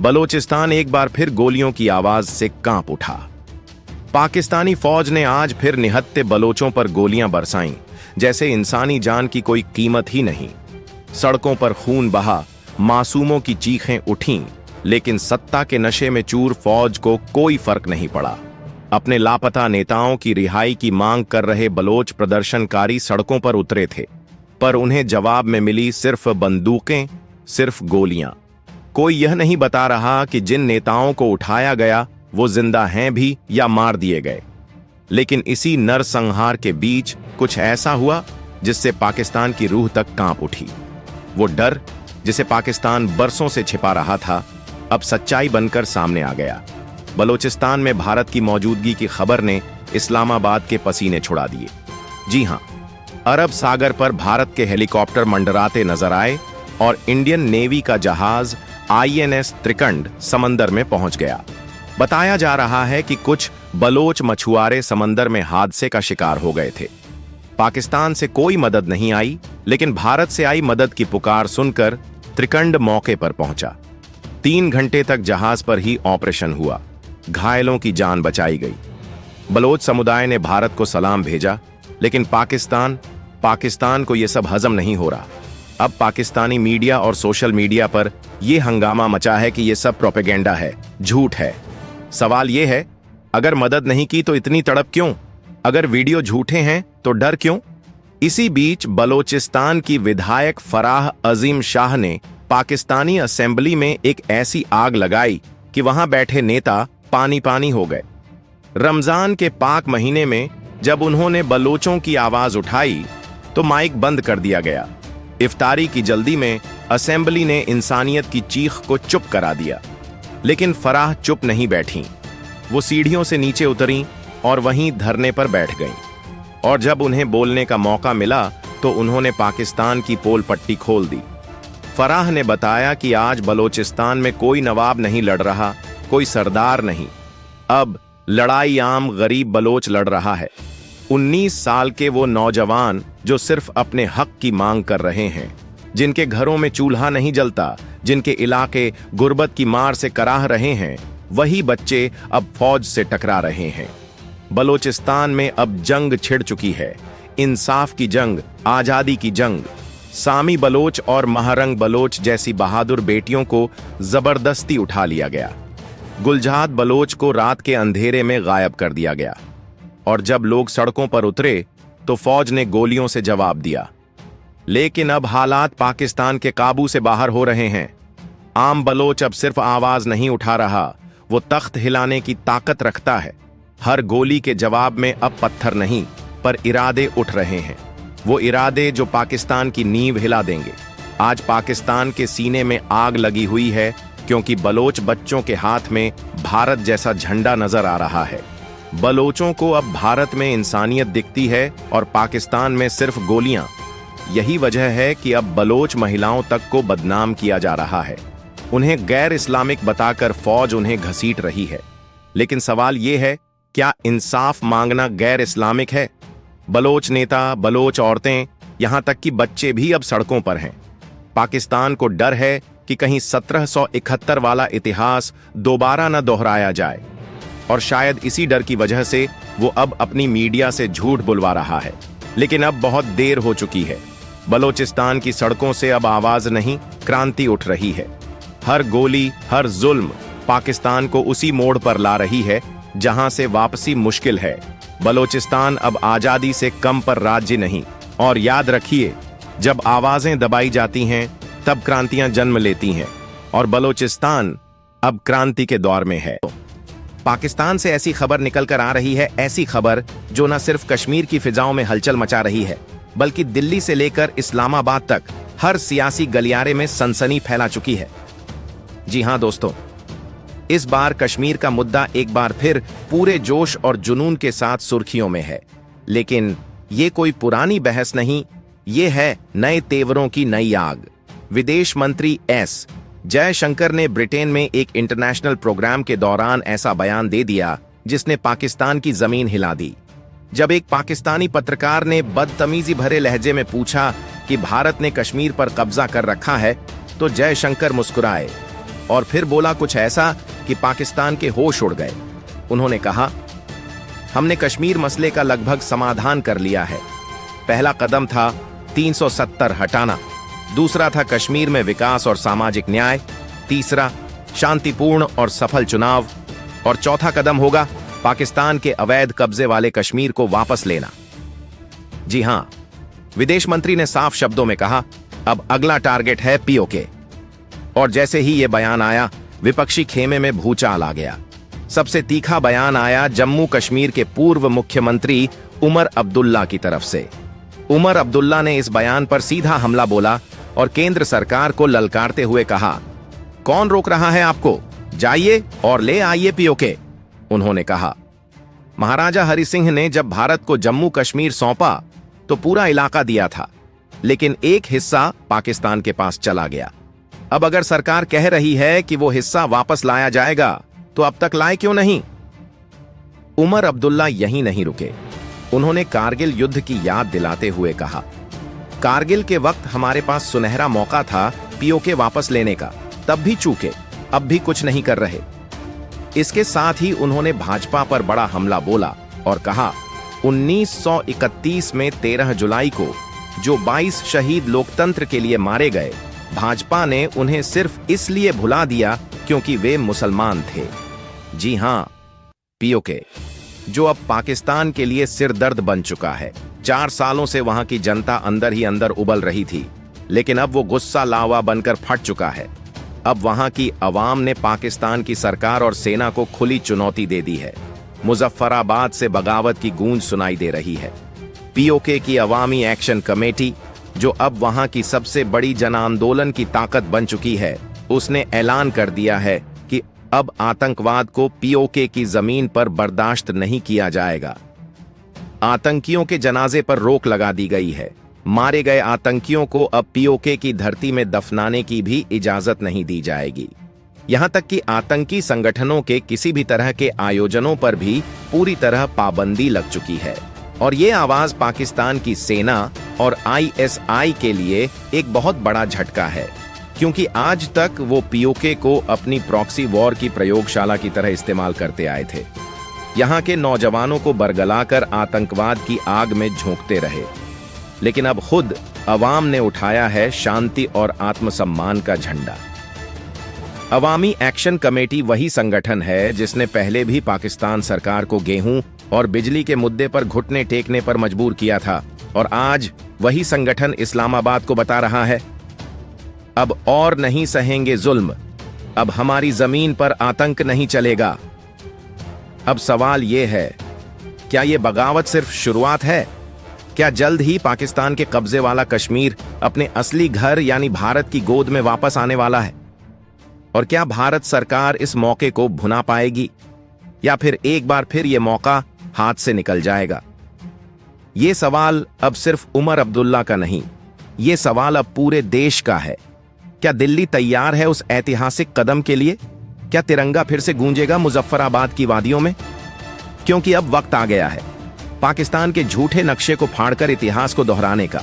बलोचिस्तान एक बार फिर गोलियों की आवाज से कांप उठा। पाकिस्तानी फौज ने आज फिर निहत्थे बलोचों पर गोलियां बरसाईं, जैसे इंसानी जान की कोई कीमत ही नहीं। सड़कों पर खून बहा, मासूमों की चीखें उठीं, लेकिन सत्ता के नशे में चूर फौज को कोई फर्क नहीं पड़ा। अपने लापता नेताओं की रिहाई की मांग कर रहे बलोच प्रदर्शनकारी सड़कों पर उतरे थे, पर उन्हें जवाब में मिली सिर्फ बंदूकें, सिर्फ गोलियां। कोई यह नहीं बता रहा कि जिन नेताओं को उठाया गया वो जिंदा हैं भी या मार दिए गए। लेकिन इसी नरसंहार के बीच कुछ ऐसा हुआ जिससे पाकिस्तान की रूह तक कांप उठी। वो डर जिसे पाकिस्तान बरसों से छिपा रहा था, अब सच्चाई बनकर सामने आ गया। बलोचिस्तान में भारत की मौजूदगी की खबर ने इस्लामाबाद के पसीने छुड़ा दिए। जी हां, अरब सागर पर भारत के हेलीकॉप्टर मंडराते नजर आए और इंडियन नेवी का जहाज INS त्रिकंड समंदर में पहुंच गया। बताया जा रहा है कि कुछ बलोच मछुआरे समंदर में हादसे का शिकार हो गए थे। पाकिस्तान से कोई मदद नहीं आई, लेकिन भारत से आई मदद की पुकार सुनकर त्रिकंड मौके पर पहुंचा। 3 घंटे तक जहाज पर ही ऑपरेशन हुआ, घायलों की जान बचाई गई। बलोच समुदाय ने भारत को सलाम भेजा, लेकिन पाकिस्तान को यह सब हजम नहीं हो रहा। अब पाकिस्तानी मीडिया और सोशल मीडिया पर यह हंगामा मचा है कि यह सब प्रोपेगेंडा है, झूठ है। सवाल यह है, अगर मदद नहीं की तो इतनी तड़प क्यों? अगर वीडियो झूठे हैं तो डर क्यों? इसी बीच बलोचिस्तान की विधायक फराह अजीम शाह ने पाकिस्तानी असेंबली में एक ऐसी आग लगाई कि वहां बैठे नेता पानी पानी हो गए। रमजान के पाक महीने में जब उन्होंने बलोचों की आवाज उठाई तो माइक बंद कर दिया गया। इफ्तारी की जल्दी में असेंबली ने इंसानियत की चीख को चुप करा दिया, लेकिन फराह चुप नहीं बैठीं। वो सीढ़ियों से नीचे उतरीं और वहीं धरने पर बैठ गईं। और जब उन्हें बोलने का मौका मिला तो उन्होंने पाकिस्तान की पोल पट्टी खोल दी। फराह ने बताया कि आज बलोचिस्तान में कोई नवाब नहीं लड़ रहा, कोई सरदार नहीं। अब लड़ाई आम गरीब बलोच लड़ रहा है। 19 साल के वो नौजवान जो सिर्फ अपने हक की मांग कर रहे हैं, जिनके घरों में चूल्हा नहीं जलता, जिनके इलाके गुर्बत की मार से कराह रहे हैं, वही बच्चे अब फौज से टकरा रहे हैं। बलोचिस्तान में अब जंग छिड़ चुकी है, इंसाफ की जंग, आजादी की जंग। सामी बलोच और महारंग बलोच जैसी बहादुर बेटियों को जबरदस्ती उठा लिया गया। गुलजाद बलोच को रात के अंधेरे में गायब कर दिया गया, और जब लोग सड़कों पर उतरे तो फौज ने गोलियों से जवाब दिया। लेकिन अब हालात पाकिस्तान के काबू से बाहर हो रहे हैं। आम बलोच अब सिर्फ आवाज नहीं उठा रहा, वो तख्त हिलाने की ताकत रखता है। हर गोली के जवाब में अब पत्थर नहीं, पर इरादे उठ रहे हैं। वो इरादे जो पाकिस्तान की नींव हिला देंगे। आज पाकिस्तान के सीने में आग लगी हुई है, क्योंकि बलोच बच्चों के हाथ में भारत जैसा झंडा नजर आ रहा है। बलोचों को अब भारत में इंसानियत दिखती है और पाकिस्तान में सिर्फ गोलियां। यही वजह है कि अब बलोच महिलाओं तक को बदनाम किया जा रहा है। उन्हें गैर इस्लामिक बताकर फौज उन्हें घसीट रही है। लेकिन सवाल यह है, क्या इंसाफ मांगना गैर इस्लामिक है? बलोच नेता, बलोच औरतें, यहां तक कि बच्चे भी अब सड़कों पर हैं। पाकिस्तान को डर है कि कहीं 1771 वाला इतिहास दोबारा न दोहराया जाए, और शायद इसी डर की वजह से वो अब अपनी मीडिया से झूठ बुलवा रहा है। लेकिन अब बहुत देर हो चुकी है। बलोचिस्तान की सड़कों से अब आवाज नहीं, क्रांति उठ रही है। हर गोली, हर जुल्म पाकिस्तान को उसी मोड़ पर ला रही है जहां से वापसी मुश्किल है। बलोचिस्तान अब आजादी से कम पर राज्य नहीं। और याद रखिए, जब आवाजें दबाई जाती हैं तब क्रांतियां जन्म लेती हैं, और बलोचिस्तान अब क्रांति के दौर में है। पाकिस्तान से ऐसी खबर निकल कर आ रही है, ऐसी खबर जो न सिर्फ कश्मीर की फिजाओं में हलचल मचा रही है, बल्कि दिल्ली से लेकर इस्लामाबाद तक हर सियासी गलियारे में सनसनी फैला चुकी है। जी हां दोस्तों, इस बार कश्मीर का मुद्दा एक बार फिर पूरे जोश और जुनून के साथ सुर्खियों में है। लेकिन ये कोई पुरानी बहस नहीं, ये है नए तेवरों की नई आग। विदेश मंत्री एस जयशंकर ने ब्रिटेन में एक इंटरनेशनल प्रोग्राम के दौरान ऐसा बयान दे दिया जिसने पाकिस्तान की जमीन हिला दी। जब एक पाकिस्तानी पत्रकार ने बदतमीजी भरे लहजे में पूछा कि भारत ने कश्मीर पर कब्जा कर रखा है, तो जयशंकर मुस्कुराए। और फिर बोला कुछ ऐसा कि पाकिस्तान के होश उड़ गए। उन्होंने कहा, हमने कश्मीर मसले का लगभग समाधान कर लिया है। पहला कदम था 370 हटाना, दूसरा था कश्मीर में विकास और सामाजिक न्याय, तीसरा शांतिपूर्ण और सफल चुनाव, और चौथा कदम होगा पाकिस्तान के अवैध कब्जे वाले कश्मीर को वापस लेना। जी हां, विदेश मंत्री ने साफ शब्दों में कहा, अब अगला टारगेट है पीओके। और जैसे ही यह बयान आया, विपक्षी खेमे में भूचाल आ गया। सबसे तीखा बयान आया जम्मू कश्मीर के पूर्व मुख्यमंत्री उमर अब्दुल्ला की तरफ से। उमर अब्दुल्ला ने इस बयान पर सीधा हमला बोला और केंद्र सरकार को ललकारते हुए कहा, कौन रोक रहा है आपको? जाइए और ले आइए पीओके। उन्होंने कहा, महाराजा हरि सिंह ने जब भारत को जम्मू कश्मीर सौंपा तो पूरा इलाका दिया था, लेकिन एक हिस्सा पाकिस्तान के पास चला गया। अब अगर सरकार कह रही है कि वो हिस्सा वापस लाया जाएगा, तो अब तक लाए क्यों नहीं? उमर अब्दुल्ला यहीं नहीं रुके। उन्होंने कारगिल युद्ध की याद दिलाते हुए कहा, कारगिल के वक्त हमारे पास सुनहरा मौका था पीओके वापस लेने का, तब भी चूके, अब भी कुछ नहीं कर रहे। इसके साथ ही उन्होंने भाजपा पर बड़ा हमला बोला और कहा, 1931 में 13 जुलाई को जो 22 शहीद लोकतंत्र के लिए मारे गए, भाजपा ने उन्हें सिर्फ इसलिए भुला दिया क्योंकि वे मुसलमान थे। जी हां, पीओके, जो अब पाकिस्तान के लिए सिरदर्द बन चुका है। 4 सालों से वहां की जनता अंदर ही अंदर उबल रही थी, लेकिन अब वो गुस्सा लावा बनकर फट चुका है। अब वहां की अवाम ने पाकिस्तान की सरकार और सेना को खुली चुनौती दे दी है। मुजफ्फराबाद से बगावत की गूंज सुनाई दे रही है। पीओके की अवामी एक्शन कमेटी, जो अब वहां की सबसे बड़ी जन आंदोलन की ताकत बन चुकी है, उसने ऐलान कर दिया है कि अब आतंकवाद को पीओके की जमीन पर बर्दाश्त नहीं किया जाएगा। आतंकियों के जनाजे पर रोक लगा दी गई है। मारे गए आतंकियों को अब पीओके की धरती में दफनाने की भी इजाजत नहीं दी जाएगी। यहां तक कि आतंकी संगठनों के किसी भी तरह के आयोजनों पर भी पूरी तरह पाबंदी लग चुकी है। और ये आवाज पाकिस्तान की सेना और आईएसआई के लिए एक बहुत बड़ा झटका है, क्योंकि आज तक वो पीओके को अपनी प्रॉक्सी वॉर की प्रयोगशाला की तरह इस्तेमाल करते आए थे। यहां के नौजवानों को बरगलाकर आतंकवाद की आग में झोंकते रहे, लेकिन अब खुद अवाम ने उठाया है शांति और आत्मसम्मान का झंडा। अवामी एक्शन कमेटी वही संगठन है जिसने पहले भी पाकिस्तान सरकार को गेहूं और बिजली के मुद्दे पर घुटने टेकने पर मजबूर किया था, और आज वही संगठन इस्लामाबाद को बता रहा है, अब और नहीं सहेंगे जुल्म, अब हमारी जमीन पर आतंक नहीं चलेगा। अब सवाल यह है, क्या यह बगावत सिर्फ शुरुआत है? क्या जल्द ही पाकिस्तान के कब्जे वाला कश्मीर अपने असली घर यानी भारत की गोद में वापस आने वाला है? और क्या भारत सरकार इस मौके को भुना पाएगी, या फिर एक बार फिर यह मौका हाथ से निकल जाएगा? यह सवाल अब सिर्फ उमर अब्दुल्ला का नहीं, यह सवाल अब पूरे देश का है। क्या दिल्ली तैयार है उस ऐतिहासिक कदम के लिए? क्या तिरंगा फिर से गूंजेगा मुजफ्फराबाद की वादियों में? क्योंकि अब वक्त आ गया है पाकिस्तान के झूठे नक्शे को फाड़कर इतिहास को दोहराने का।